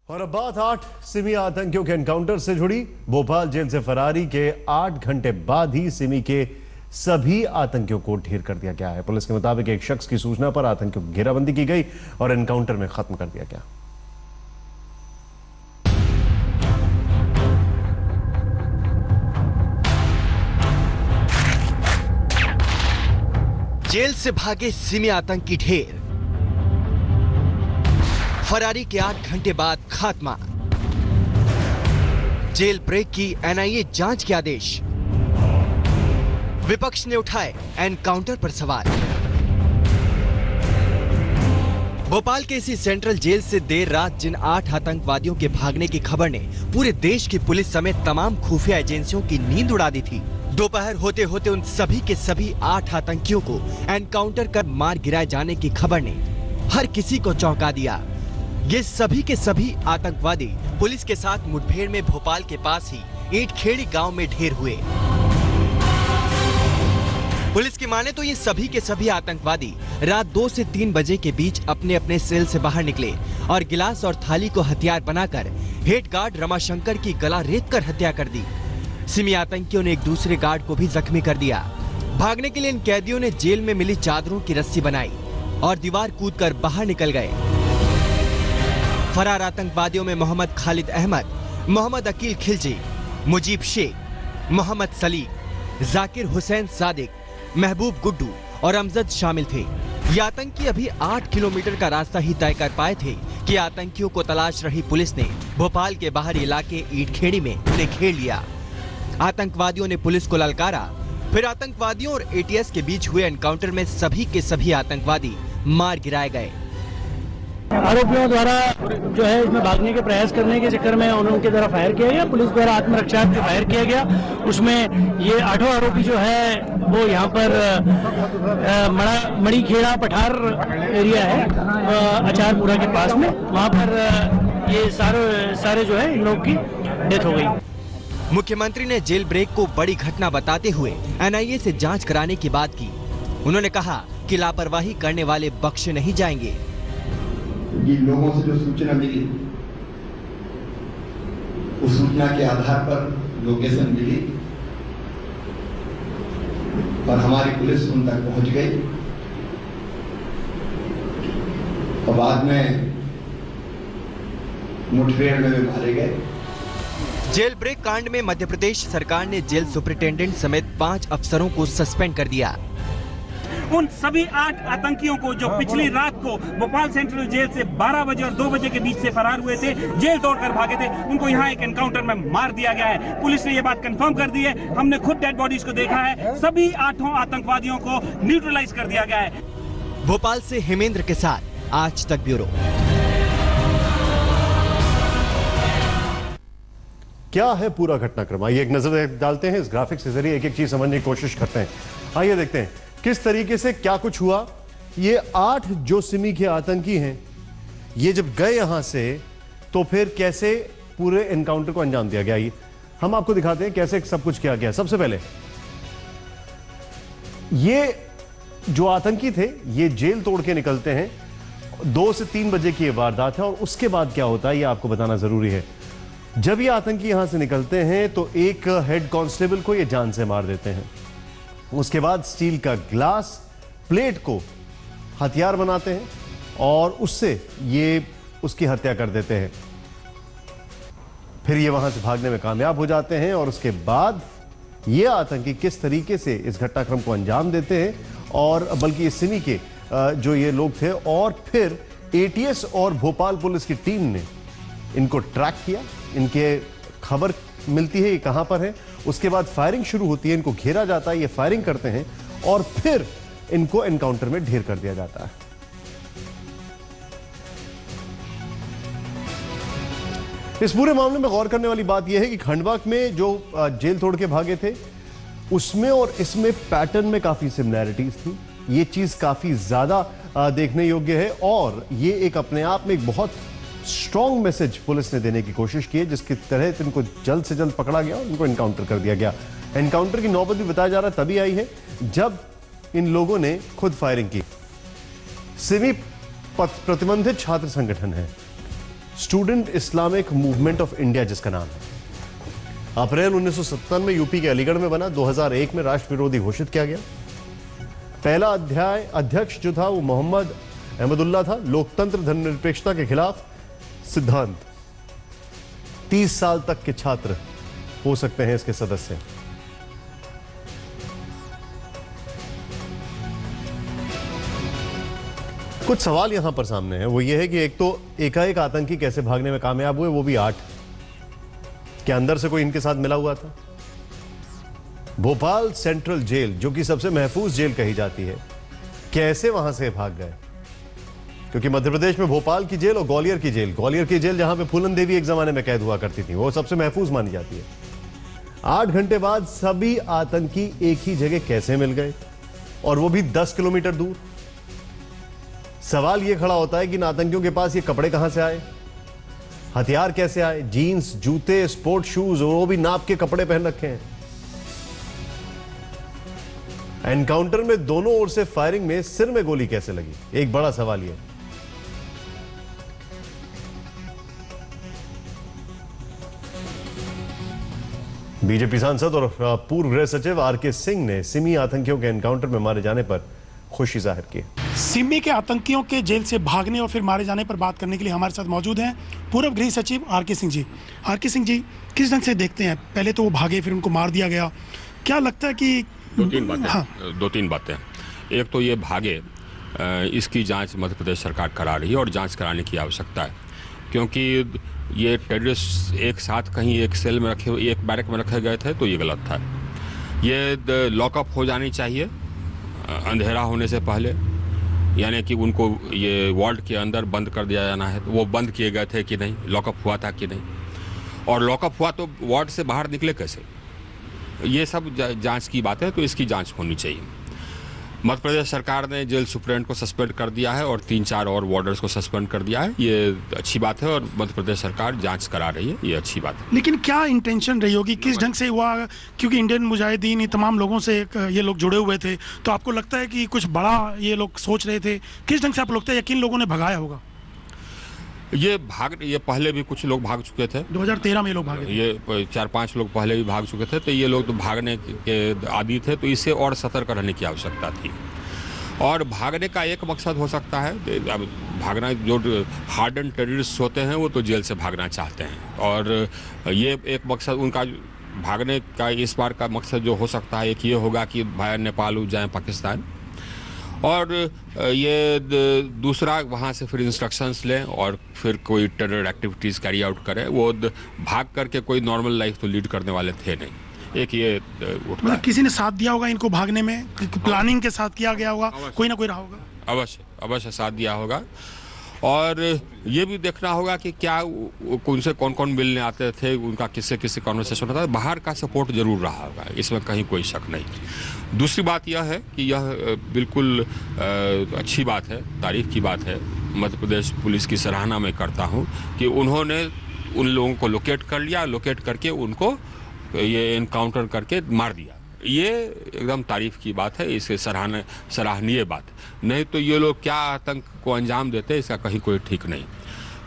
और अब बात 8 सिमी आतंकियों के एनकाउंटर से जुड़ी। भोपाल जेल से फरारी के 8 घंटे बाद ही सिमी के सभी आतंकियों को ढेर कर दिया गया है। पुलिस के मुताबिक एक शख्स की सूचना पर आतंकियों की घेराबंदी की गई और एनकाउंटर में खत्म कर दिया गया। जेल से भागे सिमी आतंकी ढेर, फरारी के 8 घंटे बाद खात्मा, जेल ब्रेक की एनआईए जांच के आदेश, विपक्ष ने उठाए एनकाउंटर पर सवाल। भोपाल के इसी सेंट्रल जेल से देर रात जिन 8 आतंकवादियों के भागने की खबर ने पूरे देश की पुलिस समेत तमाम खुफिया एजेंसियों की नींद उड़ा दी थी, दोपहर होते होते उन सभी के सभी 8 आतंकियों को एनकाउंटर कर मार गिराए जाने की खबर ने हर किसी को चौंका दिया। ये सभी के सभी आतंकवादी पुलिस के साथ मुठभेड़ में भोपाल के पास ही ईंटखेड़ी गांव में ढेर हुए। पुलिस की माने तो ये सभी के सभी आतंकवादी रात 2 से 3 बजे के बीच अपने अपने सेल से बाहर निकले और गिलास और थाली को हथियार बनाकर हेड गार्ड रमाशंकर की गला रेत कर हत्या कर दी। सिमी आतंकियों ने एक दूसरे गार्ड को भी जख्मी कर दिया। भागने के लिए इन कैदियों ने जेल में मिली चादरों की रस्सी बनाई और दीवार कूदकर बाहर निकल गए। फरार आतंकवादियों में मोहम्मद खालिद अहमद, मोहम्मद अकील खिलजी, मुजीब शेख, मोहम्मद सलीम, जाकिर हुसैन सादिक, महबूब गुड्डू और अमजद शामिल थे। ये आतंकी अभी 8 किलोमीटर का रास्ता ही तय कर पाए थे कि आतंकियों को तलाश रही पुलिस ने भोपाल के बाहरी इलाके ईंटखेड़ी में उन्हें घेर लिया। आतंकवादियों ने पुलिस को ललकारा, फिर आतंकवादियों और एटीएस के बीच हुए एनकाउंटर में सभी के सभी आतंकवादी मार गिराए गए। आरोपियों द्वारा जो है इसमें भागने के प्रयास करने के चक्कर में उनके द्वारा फायर किया गया। पुलिस द्वारा आत्मरक्षा जो फायर किया गया उसमें ये 8 आरोपी जो है वो यहाँ पर मणिखेड़ा पठार एरिया है अचारपुरा के पास में, वहाँ पर ये सारे जो है इन लोग की डेथ हो गई। मुख्यमंत्री ने जेल ब्रेक को बड़ी घटना बताते हुए एनआईए से जांच कराने की बात की। उन्होंने कहा कि लापरवाही करने वाले बख्शे नहीं जाएंगे। ये लोगों से जो सूचना मिली उस सूचना के आधार पर लोकेशन मिली और हमारी पुलिस उन तक पहुंच गई और बाद में मुठभेड़ में भी मारे गए। जेल ब्रेक कांड में मध्य प्रदेश सरकार ने जेल सुपरिटेंडेंट समेत 5 अफसरों को सस्पेंड कर दिया। उन सभी 8 आतंकियों को जो पिछली रात को भोपाल सेंट्रल जेल से 12 बजे और 2 बजे के बीच से फरार हुए थे, जेल तोड़कर भागे थे, उनको यहाँ एक एनकाउंटर में मार दिया गया है। पुलिस ने ये बात कंफर्म कर दी है, हमने खुद डेड बॉडीज को देखा है। सभी 8 आतंकवादियों को न्यूट्रलाइज कर दिया गया है। भोपाल से हेमेंद्र के साथ आज तक ब्यूरो। क्या है पूरा घटनाक्रम, आइए एक नजर डालते हैं। इस ग्राफिक्स के जरिए एक एक चीज समझने की कोशिश करते हैं। आइए देखते हैं किस तरीके से क्या कुछ हुआ। ये 8 जो सिमी के आतंकी हैं, ये जब गए यहां से तो फिर कैसे पूरे एनकाउंटर को अंजाम दिया गया, ये हम आपको दिखाते हैं कैसे सब कुछ किया गया। सबसे पहले ये जो आतंकी थे ये जेल तोड़ के निकलते हैं। 2 से 3 बजे की ये वारदात है और उसके बाद क्या होता है ये आपको बताना जरूरी है। जब ये आतंकी यहां से निकलते हैं तो एक हेड कांस्टेबल को ये जान से मार देते हैं। उसके बाद स्टील का ग्लास प्लेट को हथियार बनाते हैं और उससे ये उसकी हत्या कर देते हैं। फिर ये वहां से भागने में कामयाब हो जाते हैं और उसके बाद ये आतंकी किस तरीके से इस घटनाक्रम को अंजाम देते हैं और बल्कि इस सिमी के जो ये लोग थे और फिर एटीएस और भोपाल पुलिस की टीम ने इनको ट्रैक किया। इनके खबर मिलती है ये कहां पर है, उसके बाद फायरिंग शुरू होती है, इनको घेरा जाता है, ये फायरिंग करते हैं और फिर इनको एनकाउंटर में ढेर कर दिया जाता है। इस पूरे मामले में गौर करने वाली बात यह है कि खंडवा में जो जेल तोड़ के भागे थे उसमें और इसमें पैटर्न में काफी सिमिलैरिटीज थी। ये चीज काफी ज्यादा देखने योग्य है और ये एक अपने आप में एक बहुत स्ट्रॉन्ग मैसेज पुलिस ने देने की कोशिश की है, जिसके तहत इनको जल्द से जल्द पकड़ा गया और इनको एनकाउंटर कर दिया गया। एनकाउंटर की नौबत भी बताया जा रहा है तभी आई है जब इन लोगों ने खुद फायरिंग की। सिमी प्रतिबंधित छात्र संगठन है student Islamic movement of India जिसका नाम है, अप्रैल 1957 में यूपी के अलीगढ़ में बना, 2001 में राष्ट्र विरोधी घोषित किया गया। पहला अध्यक्ष जो था वो मोहम्मद अहमदुल्ला था। लोकतंत्र धर्मनिरपेक्षता के खिलाफ सिद्धांत। 30 साल तक के छात्र हो सकते हैं इसके सदस्य। कुछ सवाल यहां पर सामने है, वो ये है कि एक तो एकाएक आतंकी कैसे भागने में कामयाब हुए, वो भी 8। क्या अंदर से कोई इनके साथ मिला हुआ था? भोपाल सेंट्रल जेल जो कि सबसे महफूज जेल कही जाती है, कैसे वहां से भाग गए? क्योंकि मध्य प्रदेश में भोपाल की जेल और ग्वालियर की जेल जहां पे फूलन देवी एक जमाने में कैद हुआ करती थी, वो सबसे महफूज मानी जाती है। 8 घंटे बाद सभी आतंकी एक ही जगह कैसे मिल गए, और वो भी 10 किलोमीटर दूर? सवाल यह खड़ा होता है कि इन आतंकियों के पास ये कपड़े कहां से आए, हथियार कैसे आए, जीन्स, जूते, स्पोर्ट शूज, और वो भी नाप के कपड़े पहन रखे हैं। एनकाउंटर में दोनों ओर से फायरिंग में सिर में गोली कैसे लगी, एक बड़ा सवाल यह। बीजेपी सांसद और पूर्व गृह सचिव आरके सिंह ने सिमी आतंकियों के एनकाउंटर में मारे जाने पर खुशी जाहिर की। सिमी के आतंकियों के जेल से भागने और फिर मारे जाने पर बात करने के लिए हमारे साथ मौजूद हैं पूर्व गृह सचिव आरके सिंह जी। आरके सिंह जी, किस ढंग से देखते हैं, पहले तो वो भागे फिर उनको मार दिया गया, क्या लगता है कि दो तीन बातें। हाँ। एक तो ये भागे, इसकी जांच मध्य प्रदेश सरकार करा रही है और जांच कराने की आवश्यकता है, क्योंकि ये टेररिस्ट एक साथ कहीं एक सेल में रखे हुए, एक बैरक में रखे गए थे, तो ये गलत था। ये लॉकअप हो जानी चाहिए अंधेरा होने से पहले, यानी कि उनको ये वार्ड के अंदर बंद कर दिया जाना है। तो वो बंद किए गए थे कि नहीं, लॉकअप हुआ था कि नहीं, और लॉकअप हुआ तो वार्ड से बाहर निकले कैसे, ये सब जांच की बात है, तो इसकी जांच होनी चाहिए। मध्य प्रदेश सरकार ने जेल सुप्रेंट को सस्पेंड कर दिया है और 3-4 और वार्डर्स को सस्पेंड कर दिया है, ये अच्छी बात है, और मध्य प्रदेश सरकार जांच करा रही है, ये अच्छी बात है। लेकिन क्या इंटेंशन रही होगी, किस ढंग से हुआ, क्योंकि इंडियन मुजाहिदीन ये तमाम लोगों से ये लोग जुड़े हुए थे, तो आपको लगता है कि कुछ बड़ा ये लोग सोच रहे थे, किस ढंग से आपको लगता है यकीन लोगों ने भगाया होगा? ये पहले भी कुछ लोग भाग चुके थे, 2013 में लोग भागे, ये 4-5 लोग पहले भी भाग चुके थे, तो ये लोग तो भागने के आदी थे, तो इससे और सतर्क रहने की आवश्यकता थी। और भागने का एक मकसद हो सकता है, अब भागना, जो हार्डन टेररिस्ट होते हैं वो तो जेल से भागना चाहते हैं, और ये एक मकसद उनका भागने का इस बार का मकसद जो हो सकता है, एक ये होगा कि भाई नेपाल जाएं पाकिस्तान, और ये दूसरा वहाँ से फिर इंस्ट्रक्शंस लें और फिर कोई टेरर एक्टिविटीज़ कैरी आउट करें। वो भाग करके कोई नॉर्मल लाइफ तो लीड करने वाले थे नहीं। एक ये मतलब किसी ने साथ दिया होगा इनको भागने में, प्लानिंग के साथ किया गया होगा, कोई ना कोई रहा होगा, अवश्य साथ दिया होगा। और ये भी देखना होगा कि क्या उनसे कौन कौन मिलने आते थे, उनका किससे किससे कॉन्वर्सेशन होता है, बाहर का सपोर्ट जरूर रहा होगा, इसमें कहीं कोई शक नहीं। दूसरी बात यह है कि यह बिल्कुल अच्छी बात है, तारीफ की बात है, मध्य प्रदेश पुलिस की सराहना मैं करता हूँ कि उन्होंने उन लोगों को लोकेट कर लिया, लोकेट करके उनको ये एनकाउंटर करके मार दिया। ये एकदम तारीफ की बात है, इसे सराहनीय बात। नहीं तो ये लोग क्या आतंक को अंजाम देते, इसका कहीं कोई ठीक नहीं।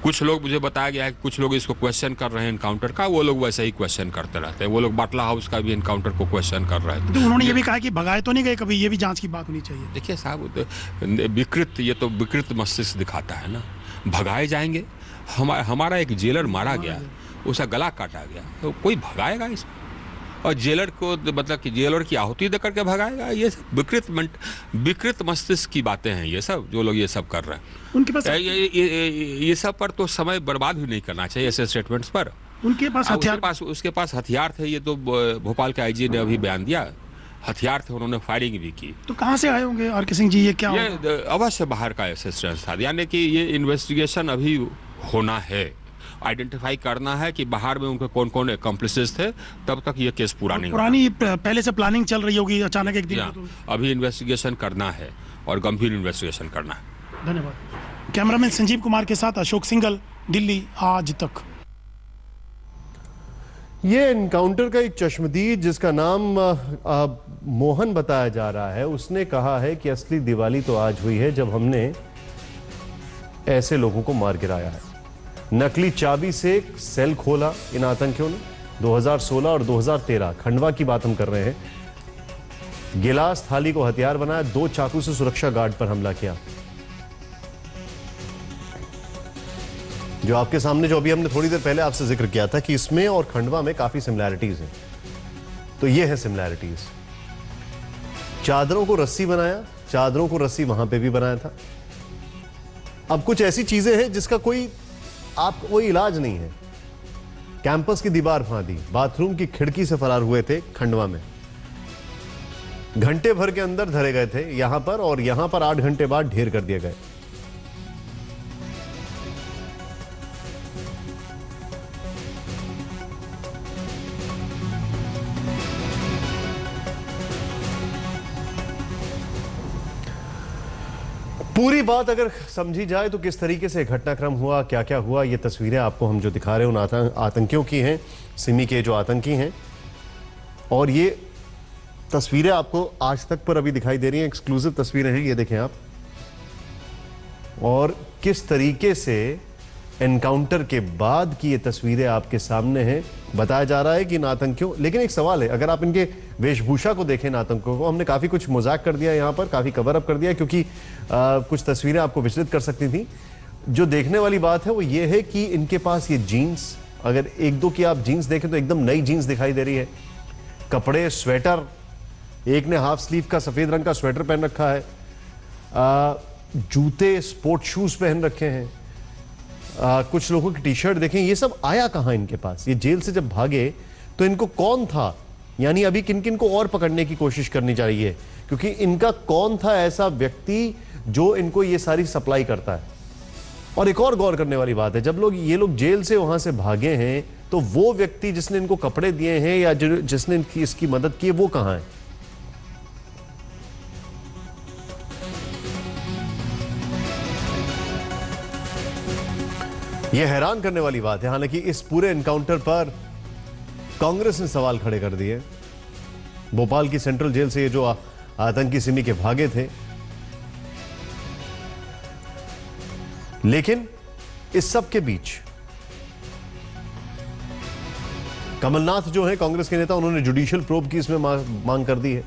कुछ लोग, मुझे बताया गया है कि कुछ लोग इसको क्वेश्चन कर रहे हैं एनकाउंटर का, वो लोग वैसे ही क्वेश्चन करते रहते हैं। वो लोग बाटला हाउस का भी एनकाउंटर को क्वेश्चन कर रहे थे। तो उन्होंने ये भी कहा कि भगाए तो नहीं गए कभी, ये भी जांच की बात होनी चाहिए। देखिए साहब, ये तो विकृत मस्तिष्क दिखाता है ना। भगाए जाएंगे, हमारा एक जेलर मारा गया, उसका गला काटा गया, तो कोई भगाएगा इसको? और जेलर को, मतलब कि जेलर की आहुति दे करके भगाएगा? ये सब विकृत मस्तिष्क की बातें हैं, ये सब जो लोग ये सब कर रहे हैं। उनके पास ये सब पर तो समय बर्बाद भी नहीं करना चाहिए, ऐसे स्टेटमेंट्स पर। उनके पास हथियार, उसके पास हथियार थे, ये तो भोपाल के आईजी ने अभी बयान दिया, हथियार थे, उन्होंने फायरिंग भी की। तो कहाँ से आए होंगे आरके सिंह जी, ये क्या? ये अवश्य बाहर का असिस्टेंस था, यानी कि ये इन्वेस्टिगेशन अभी होना है, आइडेंटिफाई करना है कि बाहर में उनके कौन कौन एक्कम्प्लिसेस थे, तब तक ये केस पूरा नहीं। पुरानी पहले से प्लानिंग चल रही होगी, अचानक एक दिन तो अभी इन्वेस्टिगेशन करना है और गंभीर इन्वेस्टिगेशन करना है। धन्यवाद। कैमरामैन संजीव कुमार के साथ अशोक सिंघल, दिल्ली आज तक। ये एनकाउंटर का एक चश्मदीद जिसका नाम मोहन बताया जा रहा है, उसने कहा है कि असली दिवाली तो आज हुई है जब हमने ऐसे लोगों को मार गिराया है। नकली चाबी से एक सेल खोला इन आतंकियों ने। 2016 और 2013 खंडवा की बात हम कर रहे हैं। गिलास थाली को हथियार बनाया, 2 चाकू से सुरक्षा गार्ड पर हमला किया। जो आपके सामने, जो अभी हमने थोड़ी देर पहले आपसे जिक्र किया था कि इसमें और खंडवा में काफी सिमिलैरिटीज हैं, तो ये है सिमिलैरिटीज। चादरों को रस्सी बनाया, चादरों को रस्सी वहां पे भी बनाया था। अब कुछ ऐसी चीजें हैं जिसका कोई इलाज नहीं है। कैंपस की दीवार फांदी, बाथरूम की खिड़की से फरार हुए थे खंडवा में। घंटे भर के अंदर धरे गए थे यहां पर, और यहां पर 8 घंटे बाद ढेर कर दिए गए। पूरी बात अगर समझी जाए तो किस तरीके से घटनाक्रम हुआ, क्या क्या हुआ, ये तस्वीरें आपको हम जो दिखा रहे हैं उन आतंकियों की हैं, सिमी के जो आतंकी हैं। और ये तस्वीरें आपको आज तक पर अभी दिखाई दे रही हैं, एक्सक्लूसिव तस्वीरें हैं, ये देखें आप। और किस तरीके से एनकाउंटर के बाद की ये तस्वीरें आपके सामने हैं। बताया जा रहा है कि इन आतंकियों, लेकिन एक सवाल है, अगर आप इनके वेशभूषा को देखें, इन आतंकियों को, हमने काफी कुछ मजाक कर दिया यहाँ पर, काफी कवर अप कर दिया, क्योंकि कुछ तस्वीरें आपको विचलित कर सकती थी। जो देखने वाली बात है वो ये है कि इनके पास ये जीन्स, अगर एक दो की आप जीन्स देखें तो एकदम नई जीन्स दिखाई दे रही है। कपड़े, स्वेटर, एक ने हाफ स्लीव का सफेद रंग का स्वेटर पहन रखा है, जूते, स्पोर्ट शूज पहन रखे हैं, कुछ लोगों की टी शर्ट देखें। ये सब आया कहां इनके पास? ये जेल से जब भागे तो इनको कौन था, यानी अभी किन किन को और पकड़ने की कोशिश करनी चाहिए, क्योंकि इनका कौन था ऐसा व्यक्ति जो इनको ये सारी सप्लाई करता है। और एक और गौर करने वाली बात है, जब ये लोग जेल से वहां से भागे हैं तो वो व्यक्ति जिसने इनको कपड़े दिए हैं या जिसने इसकी मदद की है, वो कहां है? यह हैरान करने वाली बात है। हालांकि इस पूरे एनकाउंटर पर कांग्रेस ने सवाल खड़े कर दिए। भोपाल की सेंट्रल जेल से ये जो आतंकी सिमी के भागे थे, लेकिन इस सब के बीच कमलनाथ जो है कांग्रेस के नेता, उन्होंने जुडिशियल प्रोब की इसमें मांग कर दी है।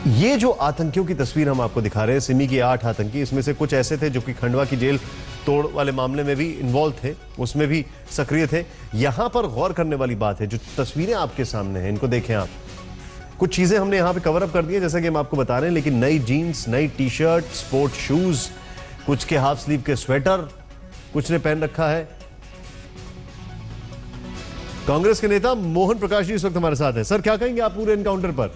ये जो आतंकियों की तस्वीर हम आपको दिखा रहे हैं, सिमी के 8 आतंकी, इसमें से कुछ ऐसे थे जो कि खंडवा की जेल तोड़ वाले मामले में भी इन्वॉल्व थे, उसमें भी सक्रिय थे। यहां पर गौर करने वाली बात है, जो तस्वीरें आपके सामने हैं, इनको देखें आप। कुछ चीजें हमने यहां पे कवर अप कर दी है, जैसा कि हम आपको बता रहे हैं, लेकिन नई जीन्स, नई टी शर्ट, स्पोर्ट शूज, कुछ के हाफ स्लीव के स्वेटर कुछ ने पहन रखा है। कांग्रेस के नेता मोहन प्रकाश जी इस वक्त हमारे साथ हैं। सर, क्या कहेंगे आप पूरे एनकाउंटर पर?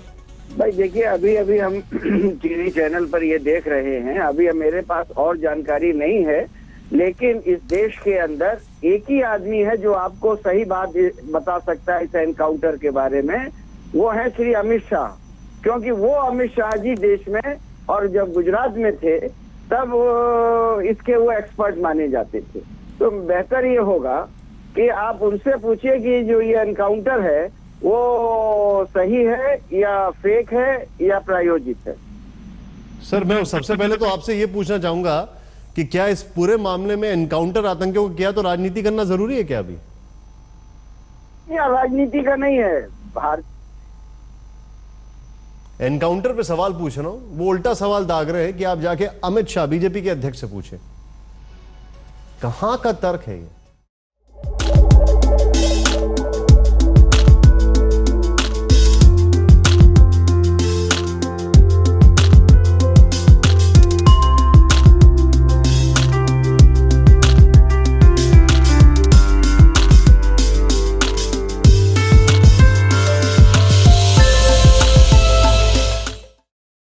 भाई देखिए, अभी अभी हम टीवी चैनल पर ये देख रहे हैं, अभी मेरे पास और जानकारी नहीं है, लेकिन इस देश के अंदर एक ही आदमी है जो आपको सही बात बता सकता है इस एनकाउंटर के बारे में, वो है श्री अमित शाह। क्योंकि वो अमित शाह जी देश में और जब गुजरात में थे तब इसके वो एक्सपर्ट माने जाते थे। तो बेहतर ये होगा कि आप उनसे पूछिए कि जो ये एनकाउंटर है वो सही है या फेक है या प्रायोजित है। सर, मैं सबसे पहले तो आपसे ये पूछना चाहूंगा कि क्या इस पूरे मामले में एनकाउंटर आतंकियों को किया तो राजनीति करना जरूरी है क्या? अभी या राजनीति का नहीं है, भारत एनकाउंटर पे सवाल पूछ रहा हूं, वो उल्टा सवाल दाग रहे हैं कि आप जाके अमित शाह, बीजेपी के अध्यक्ष से पूछें। कहां का तर्क है ये?